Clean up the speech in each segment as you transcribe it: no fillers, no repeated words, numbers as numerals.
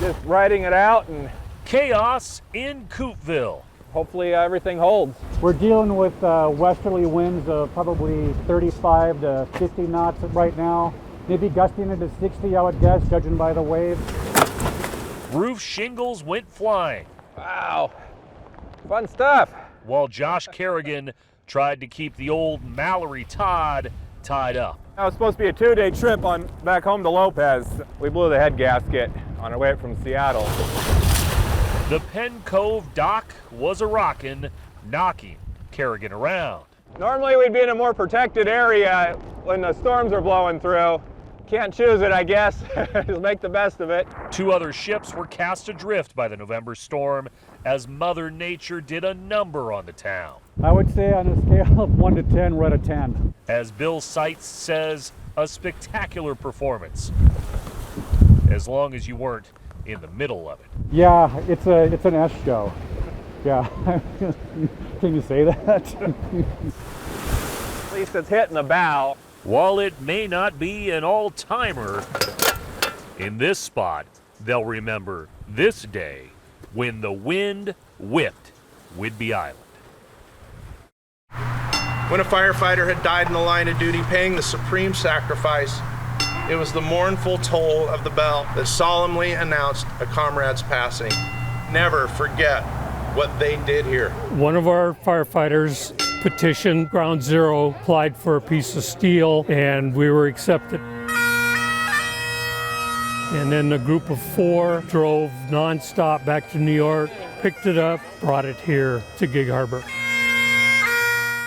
Just riding it out, and Chaos in Coopville. hopefully everything holds. We're dealing with westerly winds of probably 35 to 50 knots right now. Maybe gusting into 60, I would guess, judging by the waves. Roof shingles went flying. Wow, fun stuff. While Josh Kerrigan tried to keep the old Mallory Todd tied up. That was supposed to be a 2-day trip back home to Lopez. We blew the head gasket on our way from Seattle. The Penn Cove dock was a rockin', knocking Kerrigan around. Normally we'd be in a more protected area when the storms are blowing through. Can't choose it, I guess. Just make the best of it. 2 other ships were cast adrift by the November storm as Mother Nature did a number on the town. I would say on a scale of 1 to 10, we're at a 10. As Bill Seitz says, a spectacular performance. As long as you weren't in the middle of it. Yeah, it's an S show. Yeah, can you say that? At least it's hitting the bow. While it may not be an all-timer, in this spot, they'll remember this day when the wind whipped Whidbey Island. When a firefighter had died in the line of duty, paying the supreme sacrifice, it was the mournful toll of the bell that solemnly announced a comrade's passing. Never forget what they did here. One of our firefighters petitioned Ground Zero, applied for a piece of steel, and we were accepted. And then a group of 4 drove nonstop back to New York, picked it up, brought it here to Gig Harbor.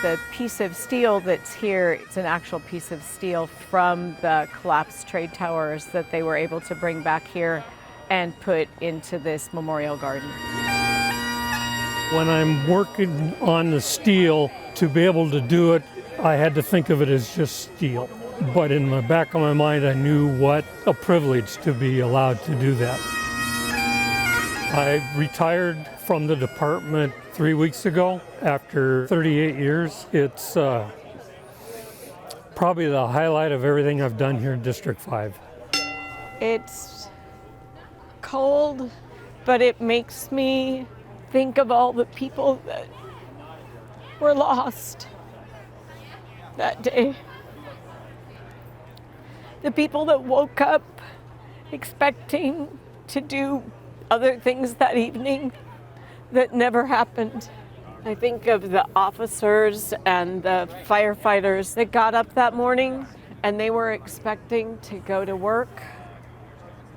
The piece of steel that's here, it's an actual piece of steel from the collapsed trade towers that they were able to bring back here and put into this memorial garden. When I'm working on the steel, to be able to do it, I had to think of it as just steel. But in the back of my mind, I knew what a privilege to be allowed to do that. I retired from the department 3 weeks ago after 38 years. It's probably the highlight of everything I've done here in District 5. It's cold, but it makes me think of all the people that were lost that day. The people that woke up expecting to do other things that evening that never happened. I think of the officers and the firefighters that got up that morning and they were expecting to go to work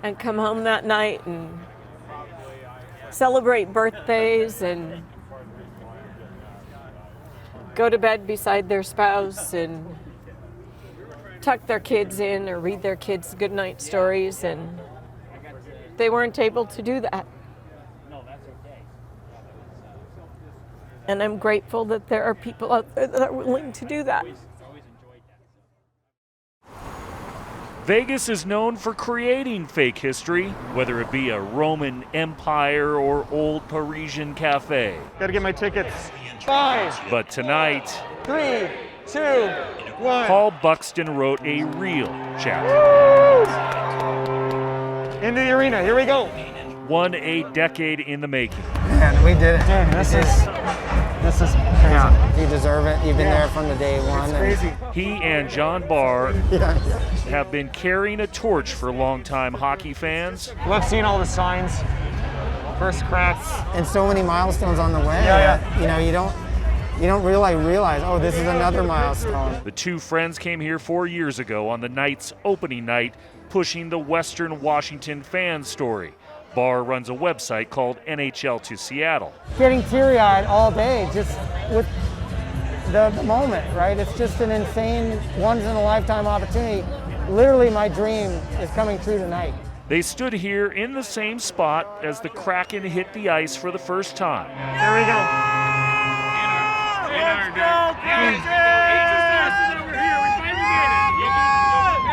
and come home that night and celebrate birthdays and go to bed beside their spouse and tuck their kids in or read their kids goodnight stories, and they weren't able to do that. And I'm grateful that there are people out there that are willing to do that. Vegas is known for creating fake history, whether it be a Roman Empire or old Parisian cafe. Gotta get my tickets. 5, But tonight, 3, 2, 1. Paul Buxton wrote a real chapter. Into the arena, here we go. One a decade in the making. Man, we did it. Man, this is crazy. You deserve it. You've been there from the day one. It's crazy. He and John Barr have been carrying a torch for longtime hockey fans. Love seeing all the signs. First cracks. And so many milestones on the way. Yeah. You know, you don't realize, oh, this is another milestone. The 2 friends came here 4 years ago on the Knights' opening night, pushing the Western Washington fan story. Barr runs a website called NHL to Seattle. Getting teary-eyed all day just with the moment, right? It's just an insane, once-in-a-lifetime opportunity. Literally, my dream is coming true tonight. They stood here in the same spot as the Kraken hit the ice for the first time. Here we go. Let's go,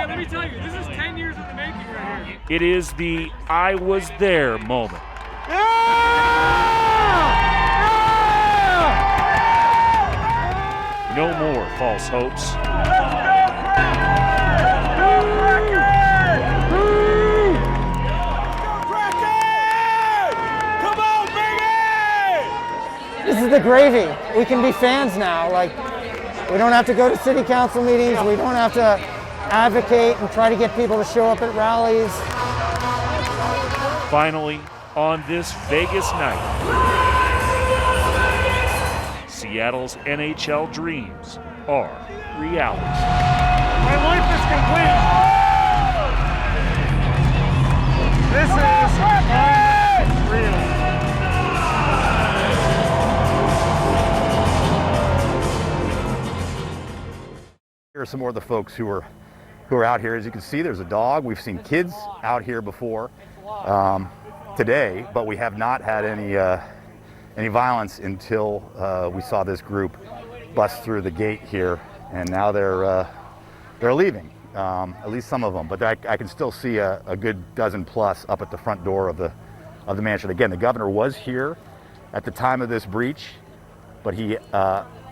let me tell you, this is 10 years in the making right here. It is the I was there moment. No more false hopes. gravy. We can be fans now. Like, we don't have to go to city council meetings. We don't have to advocate and try to get people to show up at rallies. Finally, on this Vegas night, Seattle's NHL dreams are reality. My life is complete. This is unreal. Here are some more of the folks who are out here. As you can see, there's a dog. We've seen kids out here before today, but we have not had any violence until we saw this group bust through the gate here, and now they're leaving. At least some of them, but I can still see a good dozen plus up at the front door of the mansion. Again, the governor was here at the time of this breach, but he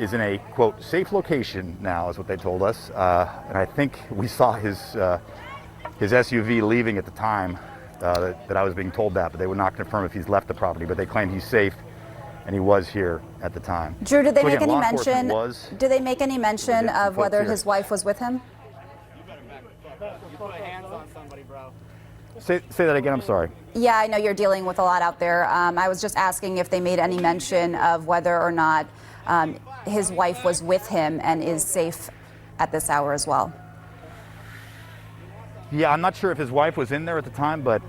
is in a, quote, safe location now, is what they told us. And I think we saw his SUV leaving at the time that I was being told that, but they would not confirm if he's left the property, but they claim he's safe and he was here at the time. Drew, did they So make again, any law mention? enforcement was- Did they make any mention some of whether folks here. his wife was with him? Say that again, I'm sorry. Yeah, I know you're dealing with a lot out there. I was just asking if they made any mention of whether or not his wife was with him and is safe at this hour as well. Yeah, I'm not sure if his wife was in there at the time, but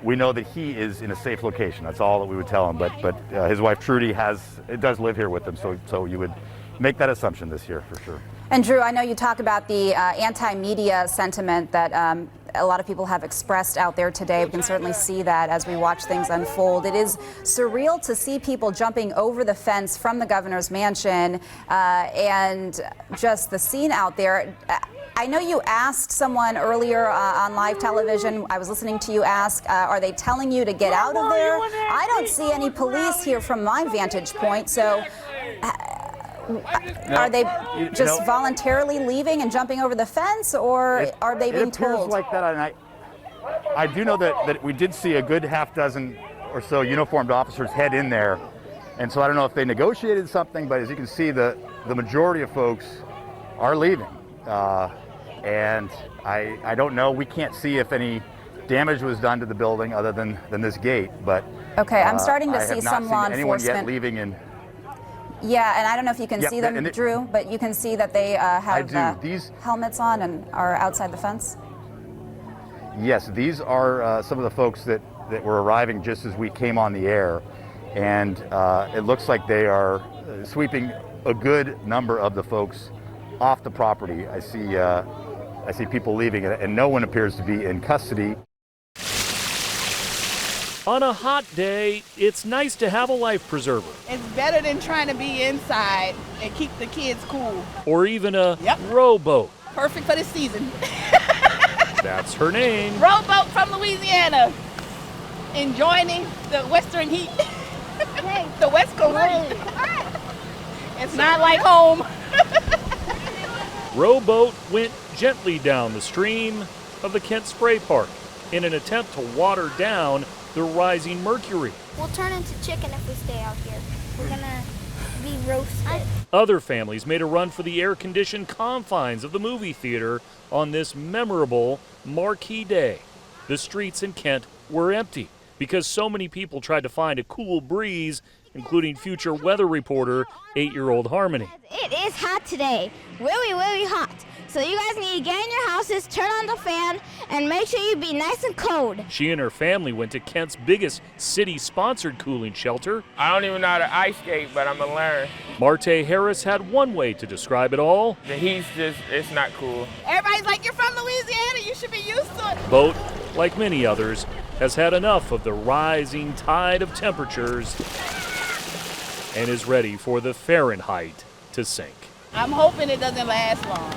we know that he is in a safe location. That's all that we would tell him. But his wife Trudy does live here with him, so you would make that assumption this year for sure. And Drew, I know you talk about the anti-media sentiment that a lot of people have expressed out there today. We can certainly see that as we watch things unfold. It is surreal to see people jumping over the fence from the governor's mansion and just the scene out there. I know you asked someone earlier on live television, I was listening to you ask, are they telling you to get out of there? I don't see any police here from my vantage point, so are they just voluntarily leaving and jumping over the fence, or are they being told? It appears like that, and I do know that we did see a good half dozen or so uniformed officers head in there, and so I don't know if they negotiated something, but as you can see, the majority of folks are leaving. And I don't know, we can't see if any damage was done to the building other than this gate, but okay, I'm starting to see some law I have not seen anyone yet enforcement leaving in. Yeah, and I don't know if you can see them, Drew, but you can see that they have These helmets on and are outside the fence. Yes, these are some of the folks that were arriving just as we came on the air, and it looks like they are sweeping a good number of the folks off the property. I see people leaving, and no one appears to be in custody. On a hot day, it's nice to have a life preserver. It's better than trying to be inside and keep the kids cool. Or even a rowboat. Perfect for the season. That's her name. Rowboat from Louisiana. Enjoying the western heat. The West Coast heat. It's not like home. Rowboat went gently down the stream of the Kent Spray Park in an attempt to water down the rising mercury. We'll turn into chicken if we stay out here. We're gonna be roasted. Other families made a run for the air-conditioned confines of the movie theater on this memorable marquee day. The streets in Kent were empty because so many people tried to find a cool breeze, including future weather reporter 8-year-old Harmony. It is hot today. Really, really hot. So you guys need to get in your houses, turn on the fan, and make sure you be nice and cold. She and her family went to Kent's biggest city-sponsored cooling shelter. I don't even know how to ice skate, but I'm gonna learn. Marte Harris had one way to describe it all. The heat's it's not cool. Everybody's like, you're from Louisiana, you should be used to it. Boat, like many others, has had enough of the rising tide of temperatures and is ready for the Fahrenheit to sink. I'm hoping it doesn't last long.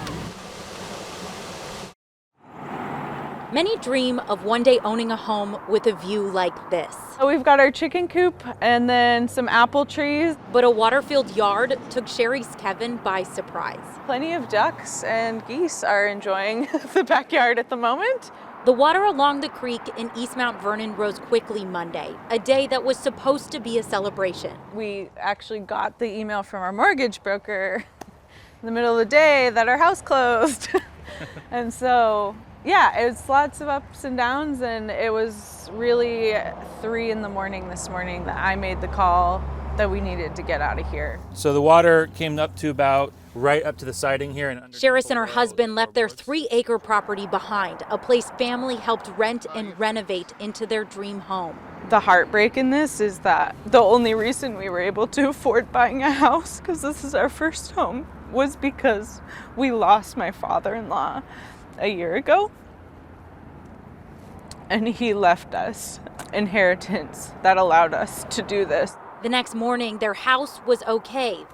Many dream of one day owning a home with a view like this. We've got our chicken coop and then some apple trees. But a water-filled yard took Sherry's Kevin by surprise. Plenty of ducks and geese are enjoying the backyard at the moment. The water along the creek in East Mount Vernon rose quickly Monday, a day that was supposed to be a celebration. We actually got the email from our mortgage broker in the middle of the day that our house closed. And so, yeah, it was lots of ups and downs, and it was really 3 a.m. this morning that I made the call that we needed to get out of here. So the water came up to about right up to the siding here. And Sheris and her husband left their 3-acre property behind, a place family helped rent and renovate into their dream home. The heartbreak in this is that the only reason we were able to afford buying a house, because this is our first home, was because we lost my father-in-law a year ago. And he left us inheritance that allowed us to do this. The next morning, their house was okay.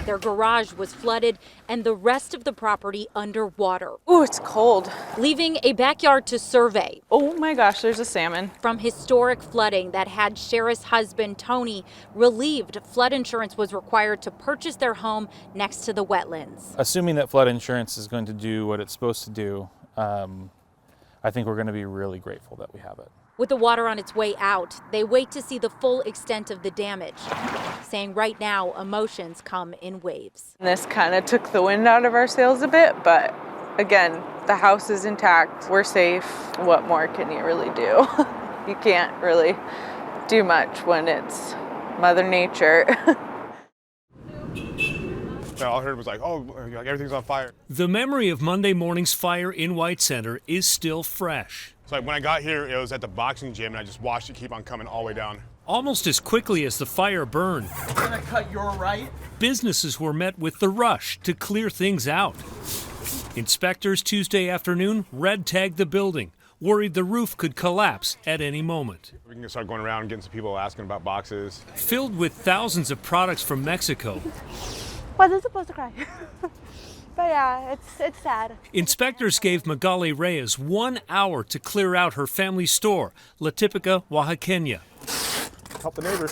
Their garage was flooded and the rest of the property underwater. Ooh, it's cold. Leaving a backyard to survey. Oh my gosh, there's a salmon. From historic flooding that had Sheris' husband, Tony, relieved flood insurance was required to purchase their home next to the wetlands. Assuming that flood insurance is going to do what it's supposed to do, I think we're going to be really grateful that we have it. With the water on its way out, they wait to see the full extent of the damage, saying right now emotions come in waves. This kind of took the wind out of our sails a bit, but again, the house is intact. We're safe. What more can you really do? You can't really do much when it's Mother Nature. All I heard was like, oh, like everything's on fire. The memory of Monday morning's fire in White Center is still fresh. So like when I got here, it was at the boxing gym, and I just watched it keep on coming all the way down. Almost as quickly as the fire burned, I'm gonna cut your right. businesses were met with the rush to clear things out. Inspectors Tuesday afternoon red-tagged the building, worried the roof could collapse at any moment. We can start going around and getting some people asking about boxes. Filled with thousands of products from Mexico, Wasn't supposed to cry. But yeah, it's sad. inspectors gave Magali Reyes 1 hour to clear out her family's store, La Típica Oaxaqueña. Help the neighbors.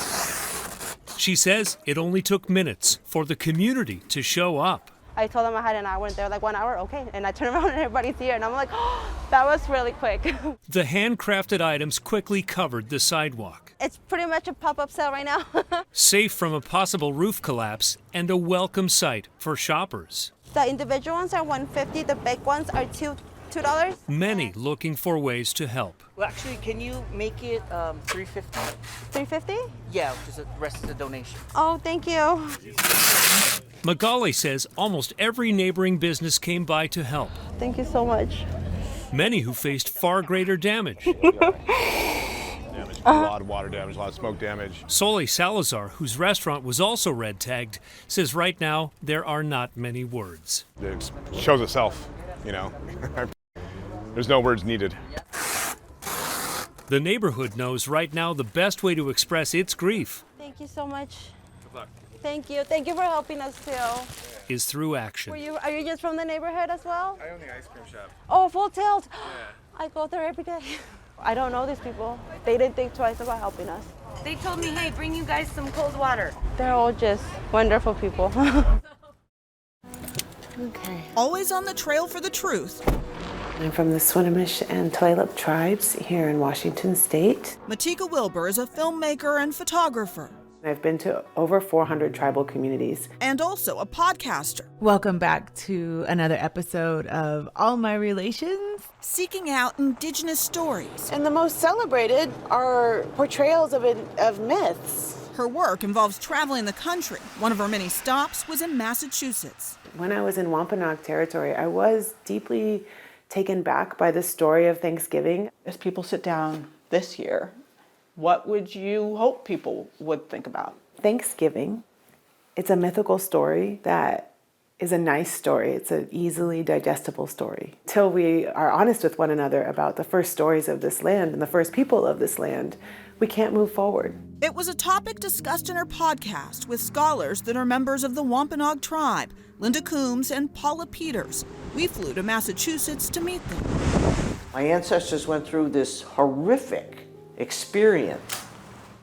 She says it only took minutes for the community to show up. I told them I had an hour and they're like 1 hour, okay. And I turned around and everybody's here and I'm like, oh, that was really quick. The handcrafted items quickly covered the sidewalk. It's pretty much a pop-up sale right now. Safe from a possible roof collapse and a welcome sight for shoppers. The individual ones are $1.50, the big ones are $2. Many looking for ways to help. Well, actually, can you make it $3.50? $3.50? Yeah, because the rest is a donation. Oh, thank you. Magali says almost every neighboring business came by to help. Thank you so much. Many who faced far greater damage. A lot of water damage, a lot of smoke damage. Sole Salazar, whose restaurant was also red tagged, says right now there are not many words. It shows itself, you know. There's no words needed. The neighborhood knows right now the best way to express its grief Thank you so much. Good luck. Thank you. Thank you for helping us too. is through action. Are you just from the neighborhood as well? I own the ice cream shop. Oh, Full Tilt. Yeah. I go there every day. I don't know these people. They didn't think twice about helping us. They told me, hey, bring you guys some cold water. They're all just wonderful people. Okay. Always on the trail for the truth. I'm from the Swinomish and Tulalip tribes here in Washington State. Matika Wilbur is a filmmaker and photographer. I've been to over 400 tribal communities. And also a podcaster. Welcome back to another episode of All My Relations. Seeking out indigenous stories. And the most celebrated are portrayals of myths. Her work involves traveling the country. One of her many stops was in Massachusetts. When I was in Wampanoag territory, I was deeply taken back by the story of Thanksgiving. As people sit down this year, what would you hope people would think about? Thanksgiving, it's a mythical story that is a nice story. It's an easily digestible story. Till we are honest with one another about the first stories of this land and the first people of this land, we can't move forward. It was a topic discussed in her podcast with scholars that are members of the Wampanoag tribe, Linda Coombs and Paula Peters. We flew to Massachusetts to meet them. My ancestors went through this horrific experience.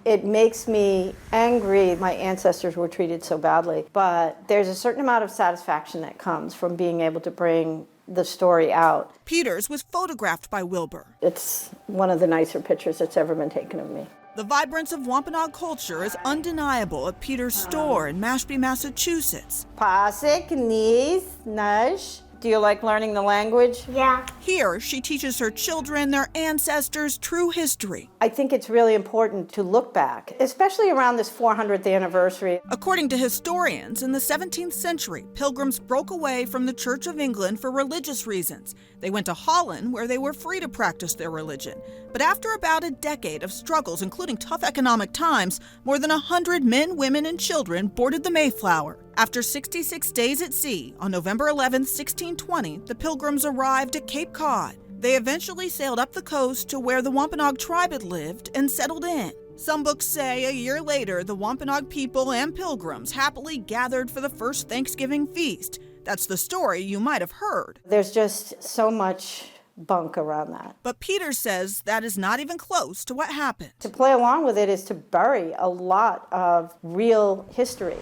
It makes me angry my ancestors were treated so badly, but there's a certain amount of satisfaction that comes from being able to bring the story out. Peters was photographed by Wilbur. It's one of the nicer pictures that's ever been taken of me. The vibrance of Wampanoag culture is undeniable at Peters' store in Mashpee, Massachusetts. Pasik, Nis, Nash. Do you like learning the language? Yeah. Here, she teaches her children their ancestors' true history. I think it's really important to look back, especially around this 400th anniversary. According to historians, in the 17th century, pilgrims broke away from the Church of England for religious reasons. They went to Holland, where they were free to practice their religion. But after about a decade of struggles, including tough economic times, more than 100 men, women, and children boarded the Mayflower. After 66 days at sea, on November 11, 1620, the Pilgrims arrived at Cape Cod. They eventually sailed up the coast to where the Wampanoag tribe had lived and settled in. Some books say a year later, the Wampanoag people and Pilgrims happily gathered for the first Thanksgiving feast. That's the story you might have heard. There's just so much bunk around that. But Peters says that is not even close to what happened. To play along with it is to bury a lot of real history.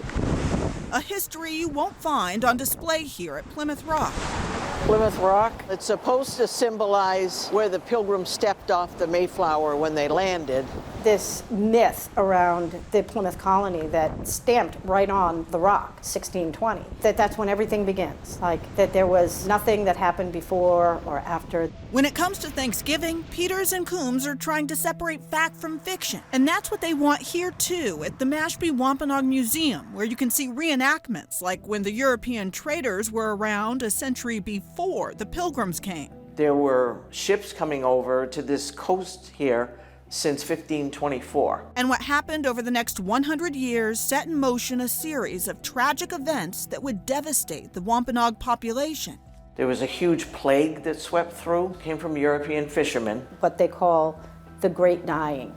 A history you won't find on display here at Plymouth Rock. Plymouth Rock, it's supposed to symbolize where the Pilgrims stepped off the Mayflower when they landed. This myth around the Plymouth colony that stamped right on the rock, 1620, that's when everything begins. Like that there was nothing that happened before or after. When it comes to Thanksgiving, Peters and Coombs are trying to separate fact from fiction. And that's what they want here too, at the Mashpee Wampanoag Museum, where you can see reenactments like when the European traders were around a century before the Pilgrims came. There were ships coming over to this coast here since 1524. And what happened over the next 100 years set in motion a series of tragic events that would devastate the Wampanoag population. There was a huge plague that swept through, came from European fishermen. What they call the Great Dying.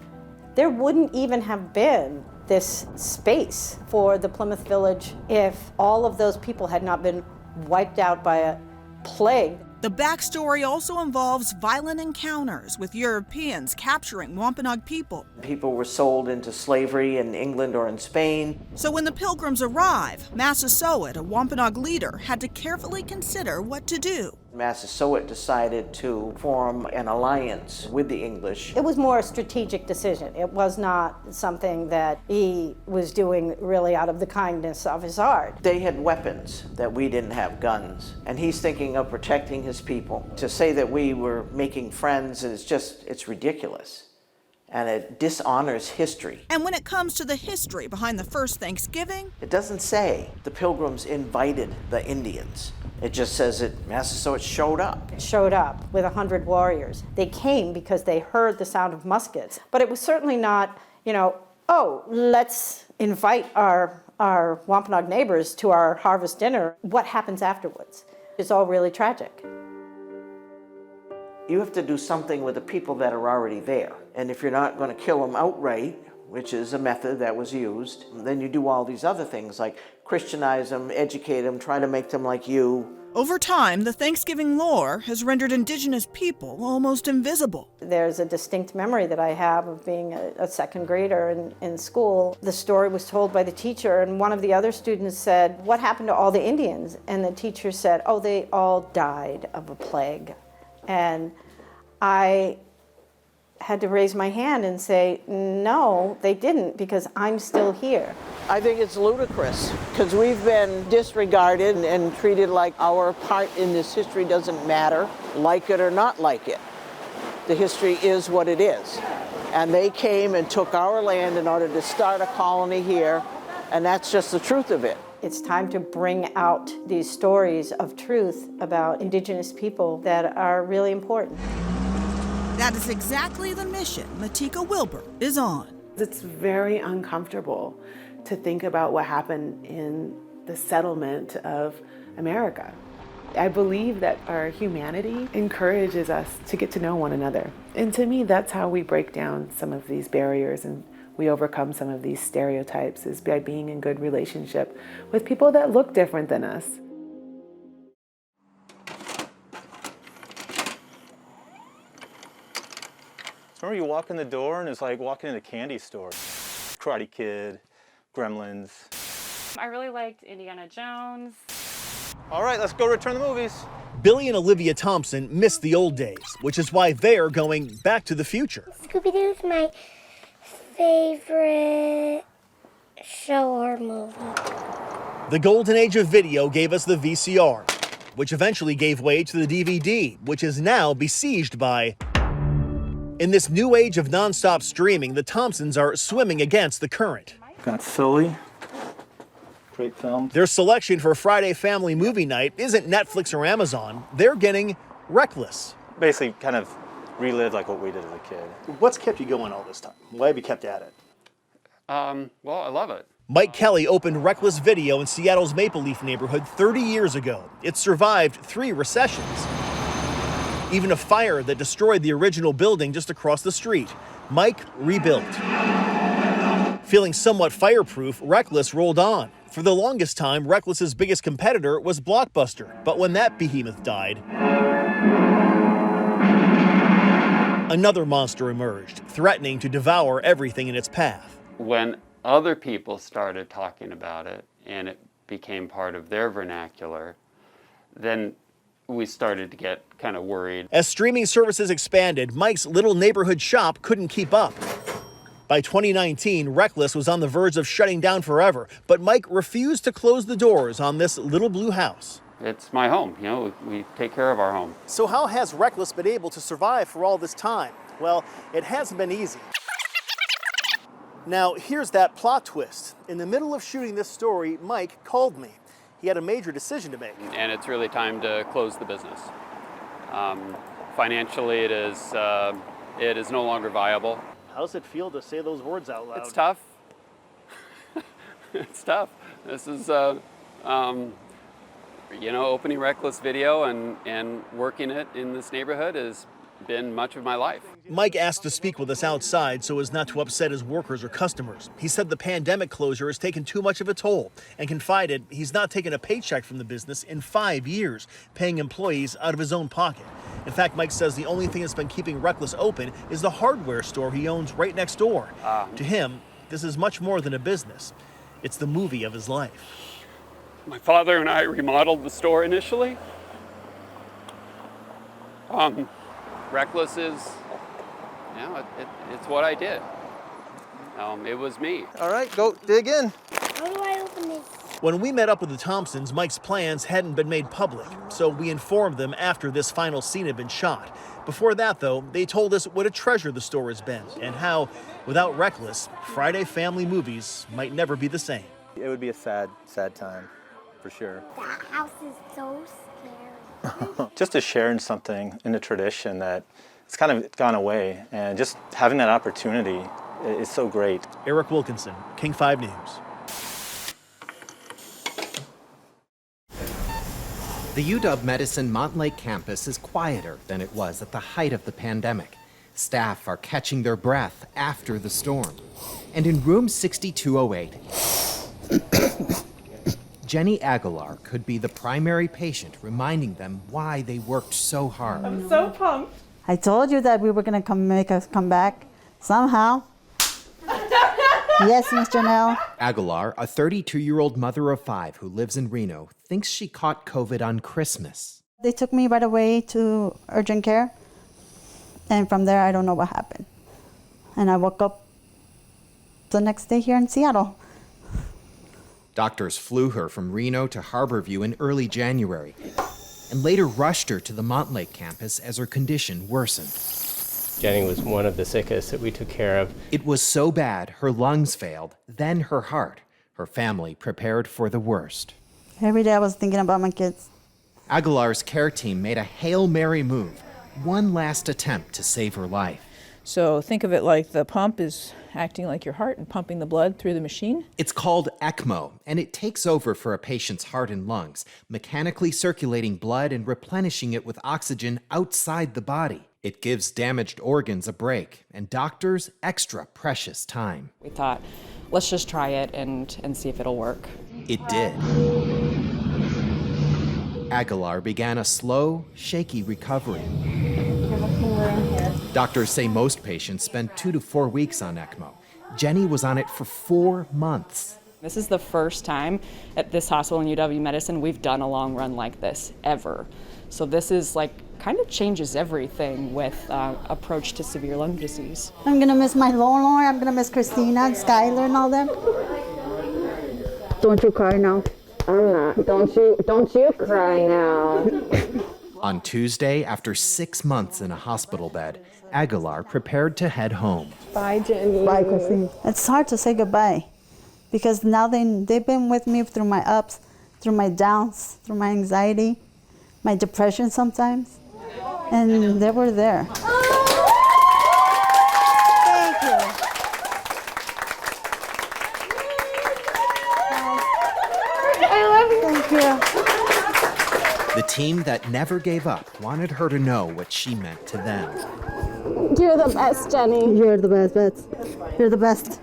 There wouldn't even have been this space for the Plymouth Village if all of those people had not been wiped out by a plague. The backstory also involves violent encounters with Europeans capturing Wampanoag people. People were sold into slavery in England or in Spain. So when the Pilgrims arrive, Massasoit, a Wampanoag leader, had to carefully consider what to do. Massasoit decided to form an alliance with the English. It was more a strategic decision. It was not something that he was doing really out of the kindness of his heart. They had weapons that we didn't have, guns, and he's thinking of protecting his people. To say that we were making friends is it's ridiculous. And it dishonors history. And when it comes to the history behind the first Thanksgiving, it doesn't say the Pilgrims invited the Indians. It just says that Massasoit showed up. It showed up with 100 warriors. They came because they heard the sound of muskets. But it was certainly not, oh, let's invite our Wampanoag neighbors to our harvest dinner. What happens afterwards? It's all really tragic. You have to do something with the people that are already there. And if you're not going to kill them outright, which is a method that was used, then you do all these other things like Christianize them, educate them, try to make them like you. Over time, the Thanksgiving lore has rendered Indigenous people almost invisible. There's a distinct memory that I have of being a second grader in school. The story was told by the teacher, and one of the other students said, "What happened to all the Indians?" And the teacher said, "Oh, they all died of a plague." And I had to raise my hand and say, no, they didn't, because I'm still here. I think it's ludicrous, because we've been disregarded and treated like our part in this history doesn't matter, like it or not like it. The history is what it is. And they came and took our land in order to start a colony here, and that's just the truth of it. It's time to bring out these stories of truth about Indigenous people that are really important. That is exactly the mission Matika Wilbur is on. It's very uncomfortable to think about what happened in the settlement of America. I believe that our humanity encourages us to get to know one another. And to me, that's how we break down some of these barriers and we overcome some of these stereotypes, is by being in good relationship with people that look different than us. Remember you walk in the door and it's like walking in a candy store. Karate Kid, Gremlins. I really liked Indiana Jones. All right, let's go return the movies. Billy and Olivia Thompson miss the old days, which is why they're going back to the future. Scooby-Doo is my favorite show or movie. The golden age of video gave us the VCR, which eventually gave way to the DVD, which is now besieged by... In this new age of nonstop streaming, the Thompsons are swimming against the current. Got Silly. Great film. Their selection for Friday family movie night isn't Netflix or Amazon. They're getting Reckless. Basically kind of relive like what we did as a kid. What's kept you going all this time? Why have you kept at it? Well, I love it. Mike Kelly opened Reckless Video in Seattle's Maple Leaf neighborhood 30 years ago. It survived 3 recessions. Even a fire that destroyed the original building just across the street. Mike rebuilt. Feeling somewhat fireproof, Reckless rolled on. For the longest time, Reckless's biggest competitor was Blockbuster. But when that behemoth died, another monster emerged, threatening to devour everything in its path. When other people started talking about it and it became part of their vernacular, then we started to get kind of worried. As streaming services expanded, Mike's little neighborhood shop couldn't keep up. By 2019, Reckless was on the verge of shutting down forever, but Mike refused to close the doors on this little blue house. It's my home, you know, we take care of our home. So how has Reckless been able to survive for all this time? Well, it hasn't been easy. Now, here's that plot twist. In the middle of shooting this story, Mike called me. He had a major decision to make. And it's really time to close the business. Financially, it is no longer viable. How does it feel to say those words out loud? It's tough. It's tough. This is, opening Reckless Video and working it in this neighborhood has been much of my life. Mike asked to speak with us outside so as not to upset his workers or customers. He said the pandemic closure has taken too much of a toll and confided he's not taken a paycheck from the business in 5 years, paying employees out of his own pocket. In fact, Mike says the only thing that's been keeping Reckless open is the hardware store he owns right next door. To him, this is much more than a business. It's the movie of his life. My father and I remodeled the store initially. Reckless is, it's what I did. It was me. All right, go dig in. How do I open this? When we met up with the Thompsons, Mike's plans hadn't been made public, so we informed them after this final scene had been shot. Before that, though, they told us what a treasure the store has been and how, without Reckless, Friday family movies might never be the same. It would be a sad, sad time, for sure. That house is so scary. Just to share in something in the tradition that it's kind of gone away, and just having that opportunity is so great. Eric Wilkinson, King 5 News. The UW Medicine Montlake campus is quieter than it was at the height of the pandemic. Staff are catching their breath after the storm. And in room 6208, Jenny Aguilar could be the primary patient, reminding them why they worked so hard. I'm so pumped. I told you that we were going to make us come back somehow. Yes, Mr. Nell. Aguilar, a 32-year-old mother of 5 who lives in Reno, thinks she caught COVID on Christmas. They took me right away to urgent care, and from there, I don't know what happened. And I woke up the next day here in Seattle. Doctors flew her from Reno to Harborview in early January, and later rushed her to the Montlake campus as her condition worsened. Jenny was one of the sickest that we took care of. It was so bad, her lungs failed, then her heart. Her family prepared for the worst. Every day I was thinking about my kids. Aguilar's care team made a Hail Mary move, one last attempt to save her life. So think of it like the pump is acting like your heart and pumping the blood through the machine. It's called ECMO, and it takes over for a patient's heart and lungs, mechanically circulating blood and replenishing it with oxygen outside the body. It gives damaged organs a break, and doctors extra precious time. We thought, let's just try it and see if it'll work. It did. Aguilar began a slow, shaky recovery. Doctors say most patients spend 2 to 4 weeks on ECMO. Jenny was on it for 4 months. This is the first time at this hospital in UW Medicine we've done a long run like this, ever. So this is like kind of changes everything with approach to severe lung disease. I'm gonna miss my Lolo, I'm gonna miss Christina and Skylar and all them. Don't you cry now. I'm not. Don't you cry now. On Tuesday, after 6 months in a hospital bed, Aguilar prepared to head home. Bye, Jenny. Bye, Christine. It's hard to say goodbye because now they've been with me through my ups, through my downs, through my anxiety, my depression sometimes, and they were there. Thank you. I love you. Thank you. The team that never gave up wanted her to know what she meant to them. You're the best, Jenny. You're the best, Bets. You're the best.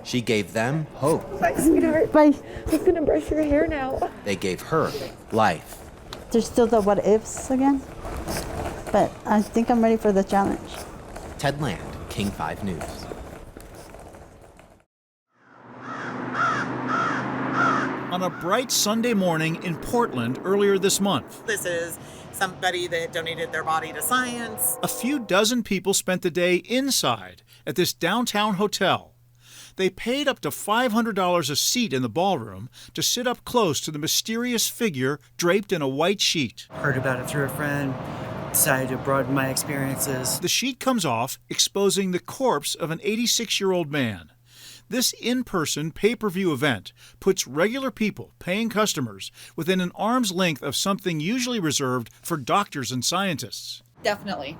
She gave them hope. Bye, sweetheart. Bye. Just gonna brush your hair now. They gave her life. There's still the what ifs again, but I think I'm ready for the challenge. Ted Land, King 5 News. On a bright Sunday morning in Portland earlier this month, this is somebody that donated their body to science. a few dozen people spent the day inside at this downtown hotel. They paid up to $500 a seat in the ballroom to sit up close to the mysterious figure draped in a white sheet. Heard about it through a friend, decided to broaden my experiences. The sheet comes off, exposing the corpse of an 86-year-old man. This in-person pay-per-view event puts regular people, paying customers, within an arm's length of something usually reserved for doctors and scientists. Definitely.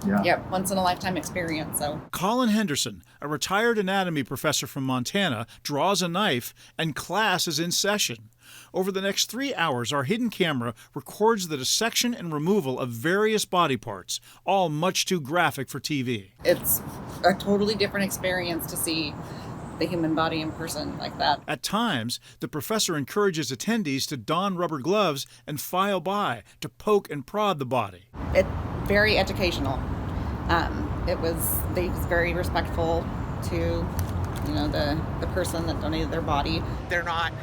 Yeah. Yep, once in a lifetime experience. So Colin Henderson, a retired anatomy professor from Montana, draws a knife, and class is in session. Over the next 3 hours, our hidden camera records the dissection and removal of various body parts, all much too graphic for TV. it's a totally different experience to see the human body in person like that. At times, the professor encourages attendees to don rubber gloves and file by to poke and prod the body. It's very educational. They was very respectful to, the person that donated their body. They're not,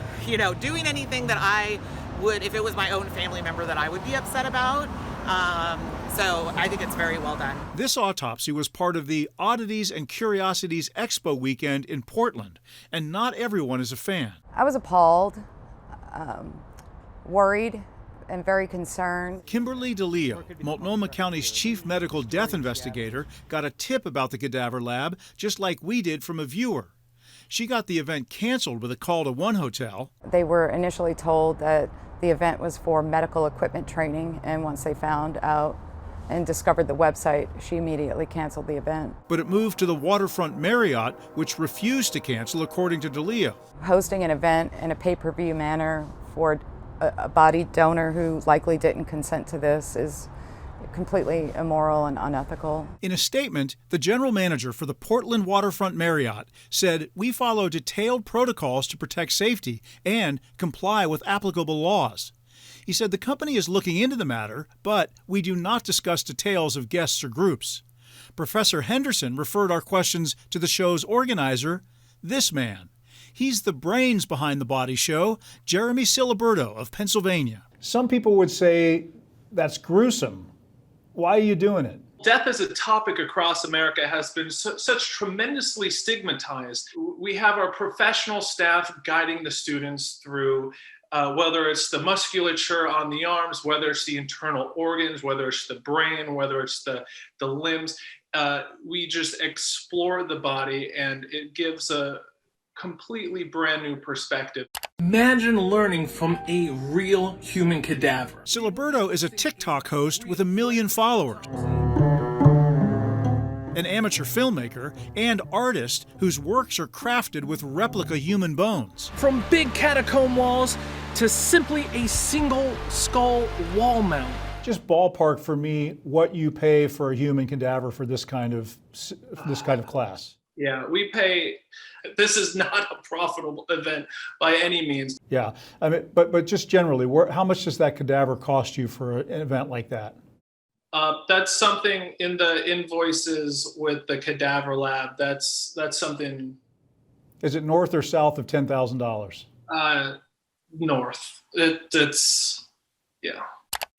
doing anything that I would, if it was my own family member, that I would be upset about. So I think it's very well done. This autopsy was part of the Oddities and Curiosities Expo weekend in Portland, and not everyone is a fan. I was appalled, worried, and very concerned. Kimberly DeLeo, Multnomah County's chief medical death investigator, got a tip about the cadaver lab just like we did from a viewer. She got the event canceled with a call to one hotel. They were initially told that the event was for medical equipment training, and once they found out and discovered the website, she immediately canceled the event. But it moved to the Waterfront Marriott, which refused to cancel, according to DeLeo. Hosting an event in a pay-per-view manner for a body donor who likely didn't consent to this is completely immoral and unethical. In a statement, the general manager for the Portland Waterfront Marriott said, "We follow detailed protocols to protect safety and comply with applicable laws." He said the company is looking into the matter, but we do not discuss details of guests or groups. Professor Henderson referred our questions to the show's organizer, this man. He's the brains behind the body show, Jeremy Siliberto of Pennsylvania. Some people would say that's gruesome. Why are you doing it? Death as a topic across America has been such tremendously stigmatized. We have our professional staff guiding the students through whether it's the musculature on the arms, whether it's the internal organs, whether it's the brain, whether it's the limbs. We just explore the body, and it gives a completely brand new perspective. Imagine learning from a real human cadaver. Siliberto is a TikTok host with 1 million followers, an amateur filmmaker and artist whose works are crafted with replica human bones. From big catacomb walls to simply a single skull wall mount. Just ballpark for me what you pay for a human cadaver for this kind of class. Yeah, we pay. This is not a profitable event by any means. Yeah, I mean, but just generally, how much does that cadaver cost you for an event like that? That's something in the invoices with the cadaver lab. That's something. Is it north or south of $10,000? North. It's yeah.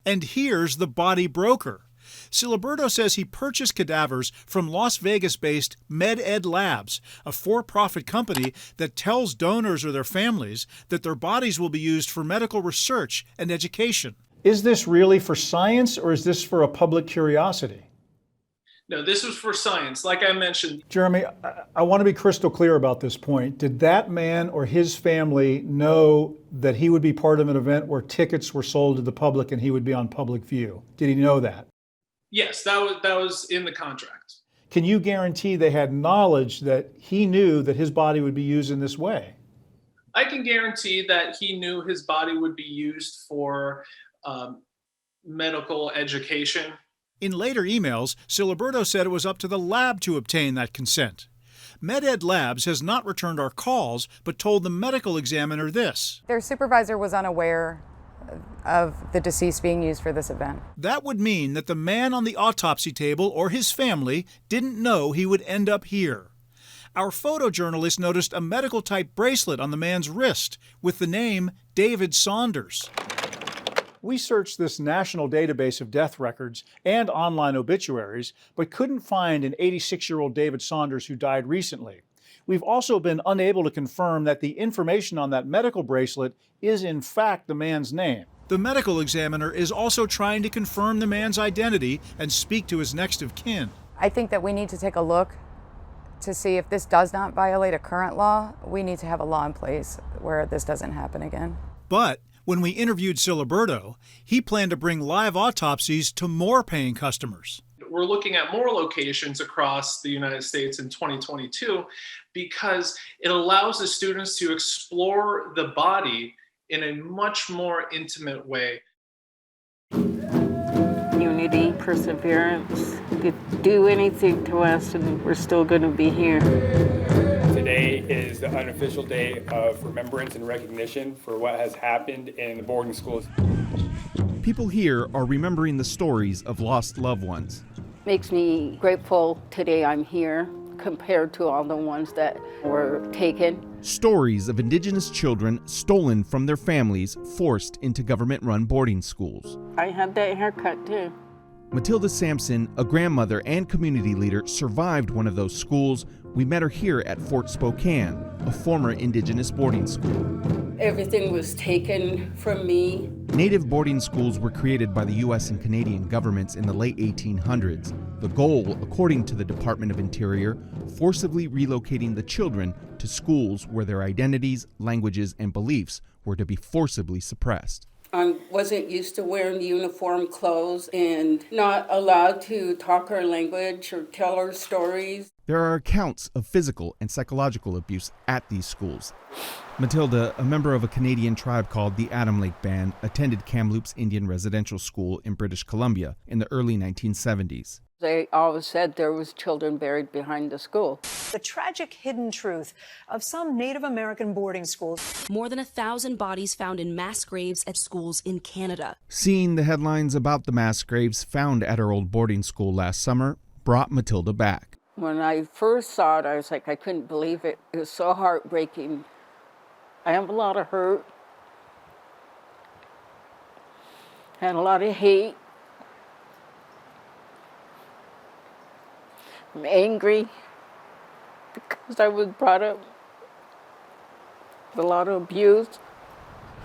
And here's the body broker. Siliberto says he purchased cadavers from Las Vegas-based MedEd Labs, a for-profit company that tells donors or their families that their bodies will be used for medical research and education. Is this really for science, or is this for a public curiosity? No, this was for science. Like I mentioned, Jeremy, I want to be crystal clear about this point. Did that man or his family know that he would be part of an event where tickets were sold to the public and he would be on public view? Did he know that? yes, that was in the contract. Can you guarantee they had knowledge that he knew that his body would be used in this way? I can guarantee that he knew his body would be used for medical education. In later emails, Siliberto said it was up to the lab to obtain that consent. MedEd Labs has not returned our calls, but told the medical examiner this. Their supervisor was unaware of the deceased being used for this event. That would mean that the man on the autopsy table or his family didn't know he would end up here. Our photojournalist noticed a medical-type bracelet on the man's wrist with the name David Saunders. We searched this national database of death records and online obituaries, but couldn't find an 86-year-old David Saunders who died recently. We've also been unable to confirm that the information on that medical bracelet is in fact the man's name. The medical examiner is also trying to confirm the man's identity and speak to his next of kin. I think that we need to take a look to see if this does not violate a current law. We need to have a law in place where this doesn't happen again. But when we interviewed Siliberto, he planned to bring live autopsies to more paying customers. We're looking at more locations across the United States in 2022 because it allows the students to explore the body in a much more intimate way. Unity, perseverance, could do anything to us and we're still going to be here. Today is the unofficial day of remembrance and recognition for what has happened in the boarding schools. People here are remembering the stories of lost loved ones. Makes me grateful today I'm here compared to all the ones that were taken. Stories of Indigenous children stolen from their families, forced into government-run boarding schools. I had that haircut too. Matilda Sampson, a grandmother and community leader, survived one of those schools. We met her here at Fort Spokane, a former Indigenous boarding school. Everything was taken from me. Native boarding schools were created by the U.S. and Canadian governments in the late 1800s. The goal, according to the Department of Interior, forcibly relocating the children to schools where their identities, languages, and beliefs were to be forcibly suppressed. I wasn't used to wearing uniform clothes and not allowed to talk our language or tell our stories. There are accounts of physical and psychological abuse at these schools. Matilda, a member of a Canadian tribe called the Adam Lake Band, attended Kamloops Indian Residential School in British Columbia in the early 1970s. They always said there was children buried behind the school. The tragic hidden truth of some Native American boarding schools. More than 1,000 bodies found in mass graves at schools in Canada. Seeing the headlines about the mass graves found at her old boarding school last summer brought Matilda back. When I first saw it, I was like, I couldn't believe it. It was so heartbreaking. I have a lot of hurt. Had a lot of hate. I'm angry because I was brought up with a lot of abuse.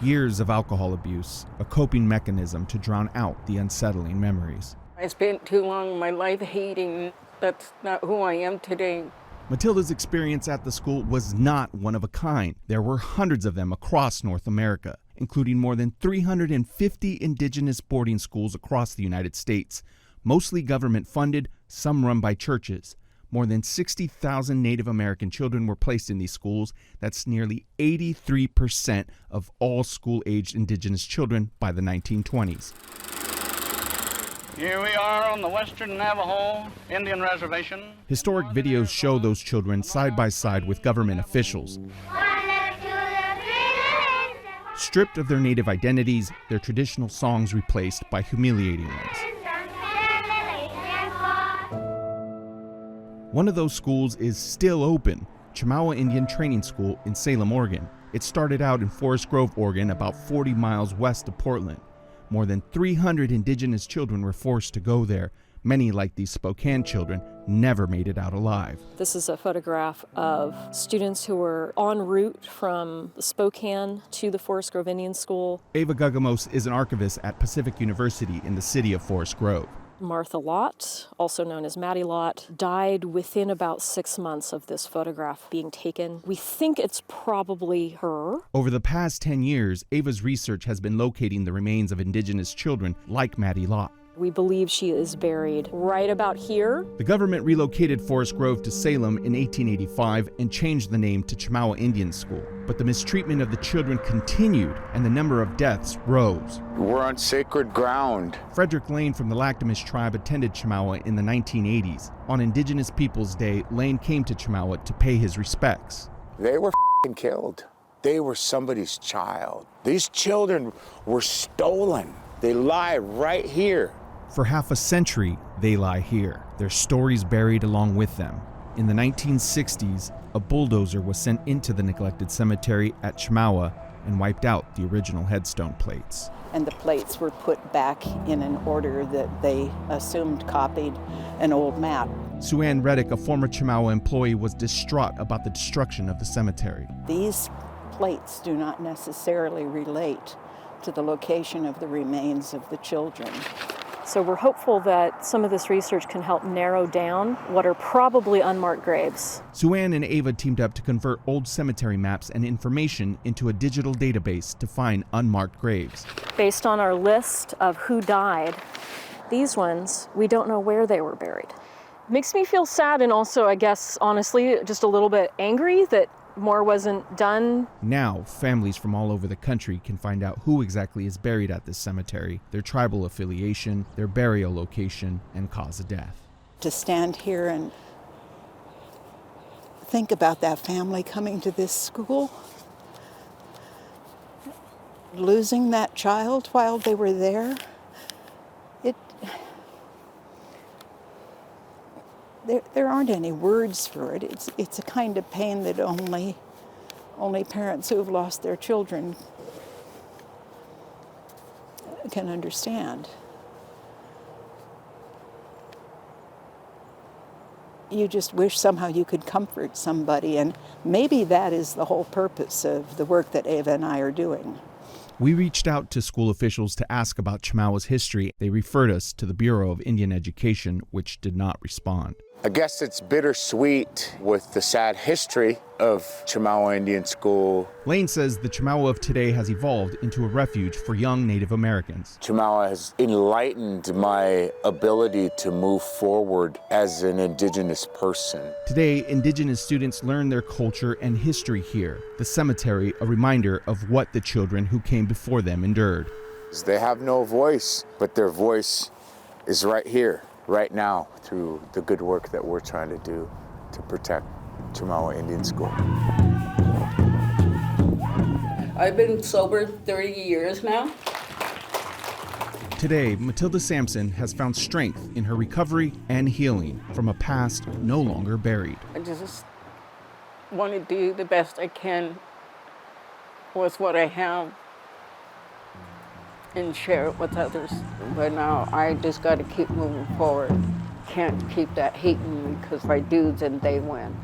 Years of alcohol abuse, a coping mechanism to drown out the unsettling memories. I spent too long in my life hating. That's not who I am today. Matilda's experience at the school was not one of a kind. There were hundreds of them across North America, including more than 350 Indigenous boarding schools across the United States, mostly government-funded, some run by churches. More than 60,000 Native American children were placed in these schools. That's nearly 83% of all school-aged Indigenous children by the 1920s. Here we are on the Western Navajo Indian Reservation. Historic videos show those children side by side with government officials. Stripped of their Native identities, their traditional songs replaced by humiliating ones. One of those schools is still open, Chemawa Indian Training School in Salem, Oregon. It started out in Forest Grove, Oregon, about 40 miles west of Portland. More than 300 indigenous children were forced to go there. Many, like these Spokane children, never made it out alive. This is a photograph of students who were en route from Spokane to the Forest Grove Indian School. Ava Gugamos is an archivist at Pacific University in the city of Forest Grove. Martha Lott, also known as Maddie Lott, died within about 6 months of this photograph being taken. We think it's probably her. Over the past 10 years, Ava's research has been locating the remains of indigenous children like Maddie Lott. We believe she is buried right about here. The government relocated Forest Grove to Salem in 1885 and changed the name to Chemawa Indian School. But the mistreatment of the children continued and the number of deaths rose. We're on sacred ground. Frederick Lane from the Lactamus tribe attended Chemawa in the 1980s. On Indigenous Peoples Day, Lane came to Chemawa to pay his respects. They were killed. They were somebody's child. These children were stolen. They lie right here. For half a century, they lie here, their stories buried along with them. In the 1960s, a bulldozer was sent into the neglected cemetery at Chemawa and wiped out the original headstone plates. And the plates were put back in an order that they assumed copied an old map. Sue Ann Reddick, a former Chemawa employee, was distraught about the destruction of the cemetery. These plates do not necessarily relate to the location of the remains of the children. So we're hopeful that some of this research can help narrow down what are probably unmarked graves. Sue Ann and Ava teamed up to convert old cemetery maps and information into a digital database to find unmarked graves. Based on our list of who died, these ones, we don't know where they were buried. Makes me feel sad and also, I guess, honestly, just a little bit angry that more wasn't done. Now, families from all over the country can find out who exactly is buried at this cemetery, their tribal affiliation, their burial location, and cause of death. To stand here and think about that family coming to this school, losing that child while they were there, there aren't any words for it. It's a kind of pain that only parents who have lost their children can understand. You just wish somehow you could comfort somebody, and maybe that is the whole purpose of the work that Ava and I are doing. We reached out to school officials to ask about Chemawa's history. They referred us to the Bureau of Indian Education, which did not respond. I guess it's bittersweet with the sad history of Chemawa Indian School. Lane says the Chemawa of today has evolved into a refuge for young Native Americans. Chemawa has enlightened my ability to move forward as an Indigenous person. Today, Indigenous students learn their culture and history here. The cemetery, a reminder of what the children who came before them endured. They have no voice, but their voice is right here, right now, through the good work that we're trying to do to protect Chemawa Indian School. I've been sober 30 years now. Today, Matilda Sampson has found strength in her recovery and healing from a past no longer buried. I just want to do the best I can with what I have and share it with others. But now I just got to keep moving forward. Can't keep that hate in me, because if I do, then they win.